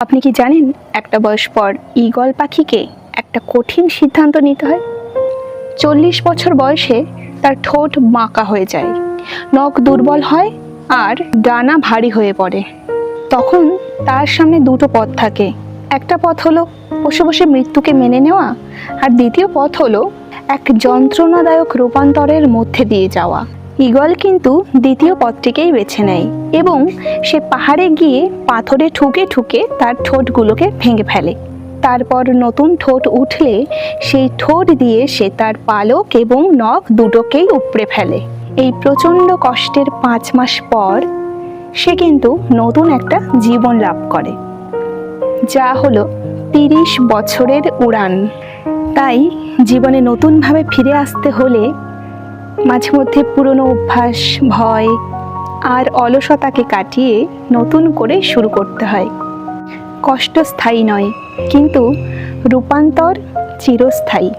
আপনি কি জানেন একটা বয়স পর ঈগল পাখিকে একটা কঠিন সিদ্ধান্ত নিতে হয়। 40 বছর বয়সে তার ঠোঁট বাঁকা হয়ে যায়, নখ দুর্বল হয় আর ডানা ভারী হয়ে পড়ে। তখন তার সামনে দুটো পথ থাকে। একটা পথ হলো বসে বসে মৃত্যুকে মেনে নেওয়া, আর দ্বিতীয় পথ হলো এক যন্ত্রণাদায়ক রূপান্তরের মধ্যে দিয়ে যাওয়া। ঈগল কিন্তু দ্বিতীয় পথটিকেই বেছে নেয় এবং সে পাহাড়ে গিয়ে পাথরে ঠুকে ঠুকে তার ঠোঁটগুলোকে ভেঙে ফেলে। তারপর নতুন ঠোঁট উঠলে সেই ঠোঁট দিয়ে সে তার পালক এবং নখ দুটোকেই উপড়ে ফেলে। এই প্রচণ্ড কষ্টের 5 মাস পর সে কিন্তু নতুন একটা জীবন লাভ করে, যা হলো 30 বছরের উড়ান। তাই জীবনে নতুনভাবে ফিরে আসতে হলে মাঝে মধ্যে পুরনো অভ্যাস, ভয় আর অলসতাকে কাটিয়ে নতুন করে শুরু করতে হয়। কষ্ট স্থায়ী নয়, কিন্তু রূপান্তর চিরস্থায়ী।